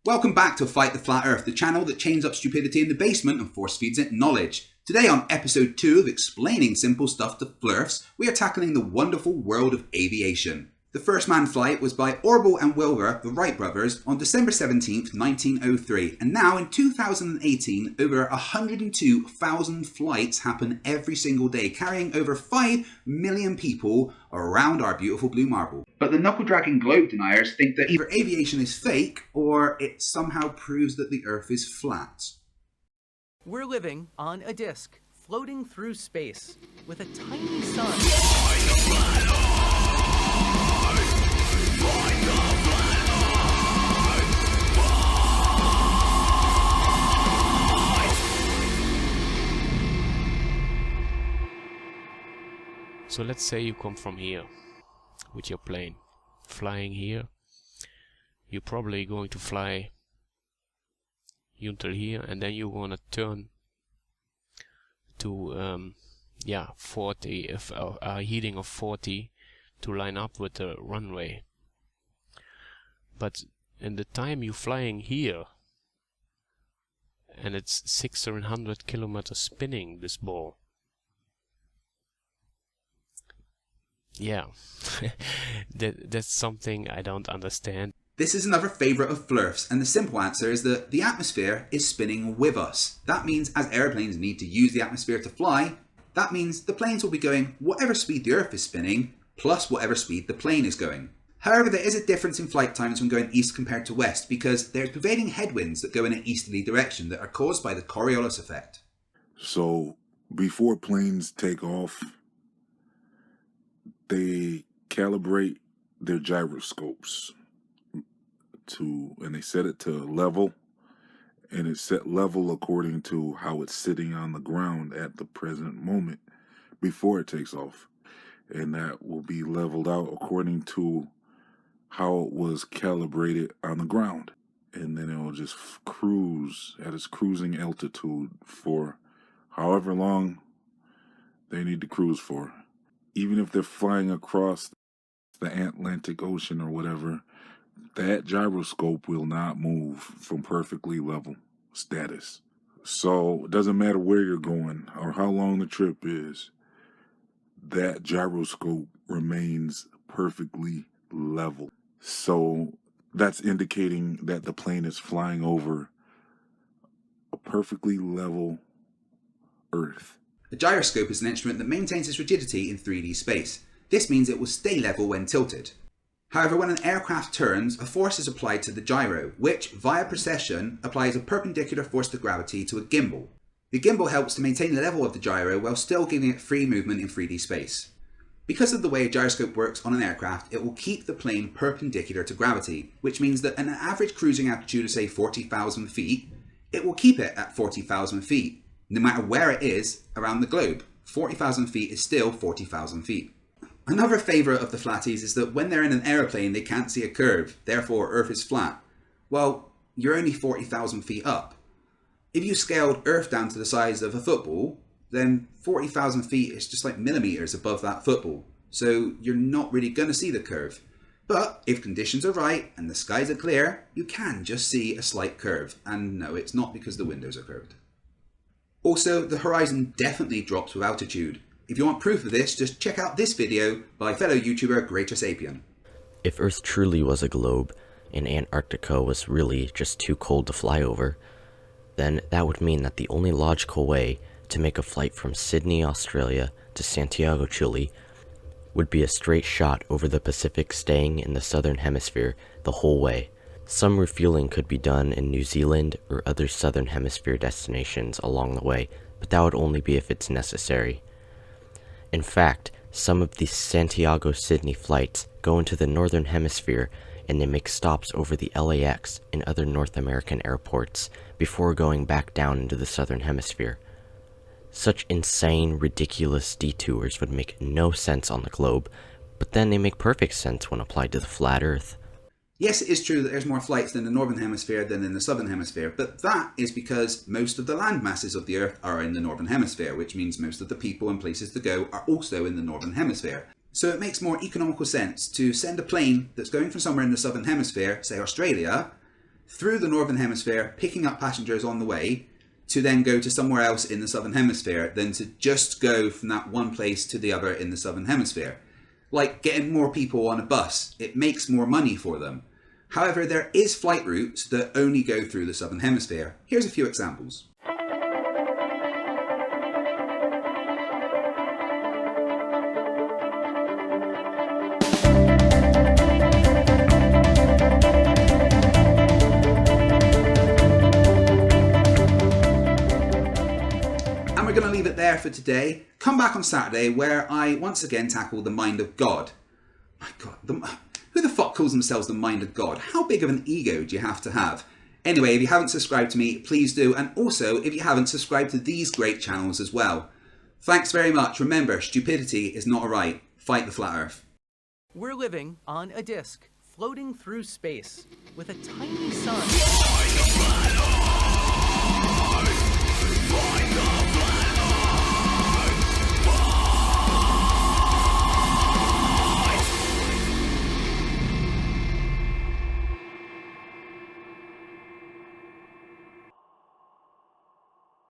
Welcome back to Fight the Flat Earth, the channel that chains up stupidity in the basement and force feeds it knowledge. Today on episode 2 of Explaining Simple Stuff to Flerfs, we are tackling the wonderful world of aviation. The first manned flight was by Orville and Wilbur, the Wright brothers, on December 17th, 1903, and now in 2018, over 102,000 flights happen every single day, carrying over 5 million people around our beautiful blue marble. But the knuckle-dragging globe deniers think that either aviation is fake, or it somehow proves that the Earth is flat. We're living on a disk, floating through space, with a tiny sun. So let's say you come from here with your plane, flying here. You're probably going to fly until here, and then you're gonna turn to 40, a heating of 40 to line up with the runway. But in the time you're flying here, and it's 600 kilometers spinning this ball. Yeah, that's something I don't understand. This is another favourite of Flerfs, and the simple answer is that the atmosphere is spinning with us. That means as aeroplanes need to use the atmosphere to fly, that means the planes will be going whatever speed the Earth is spinning, plus whatever speed the plane is going. However, there is a difference in flight times when going east compared to west, because there's prevailing headwinds that go in an easterly direction that are caused by the Coriolis effect. So, before planes take off, they calibrate their gyroscopes and they set it to level, and it's set level according to how it's sitting on the ground at the present moment before it takes off. And that will be leveled out according to how it was calibrated on the ground. And then it will just cruise at its cruising altitude for however long they need to cruise for. Even if they're flying across the Atlantic Ocean or whatever, that gyroscope will not move from perfectly level status. So it doesn't matter where you're going or how long the trip is, that gyroscope remains perfectly level. So that's indicating that the plane is flying over a perfectly level Earth. A gyroscope is an instrument that maintains its rigidity in 3D space. This means it will stay level when tilted. However, when an aircraft turns, a force is applied to the gyro, which, via precession, applies a perpendicular force to gravity to a gimbal. The gimbal helps to maintain the level of the gyro while still giving it free movement in 3D space. Because of the way a gyroscope works on an aircraft, it will keep the plane perpendicular to gravity, which means that at an average cruising altitude of say 40,000 feet, it will keep it at 40,000 feet. No matter where it is around the globe. 40,000 feet is still 40,000 feet. Another favourite of the flatties is that when they're in an aeroplane they can't see a curve, therefore Earth is flat. Well, you're only 40,000 feet up. If you scaled Earth down to the size of a football, then 40,000 feet is just like millimetres above that football. So you're not really going to see the curve. But if conditions are right and the skies are clear, you can just see a slight curve. And no, it's not because the windows are curved. Also, the horizon definitely drops with altitude. If you want proof of this, just check out this video by fellow YouTuber Greater Sapien. If Earth truly was a globe, and Antarctica was really just too cold to fly over, then that would mean that the only logical way to make a flight from Sydney, Australia to Santiago, Chile, would be a straight shot over the Pacific staying in the southern hemisphere the whole way. Some refueling could be done in New Zealand or other southern hemisphere destinations along the way, but that would only be if it's necessary. In fact, some of these Santiago-Sydney flights go into the northern hemisphere and they make stops over the LAX and other North American airports before going back down into the southern hemisphere. Such insane, ridiculous detours would make no sense on the globe, but then they make perfect sense when applied to the flat Earth. Yes, it is true that there's more flights in the northern hemisphere than in the southern hemisphere, but that is because most of the land masses of the Earth are in the northern hemisphere, which means most of the people and places to go are also in the northern hemisphere. So it makes more economical sense to send a plane that's going from somewhere in the southern hemisphere, say Australia, through the northern hemisphere, picking up passengers on the way, to then go to somewhere else in the southern hemisphere than to just go from that one place to the other in the southern hemisphere. Like getting more people on a bus, it makes more money for them. However, there is flight routes that only go through the southern hemisphere. Here's a few examples. We're going to leave it there for today. Come back on Saturday where I once again tackle the mind of God. My God, who the fuck calls themselves the mind of God? How big of an ego do you have to have? Anyway, if you haven't subscribed to me, please do. And also, if you haven't, subscribe to these great channels as well. Thanks very much. Remember, stupidity is not a right. Fight the flat earth. We're living on a disk, floating through space, with a tiny sun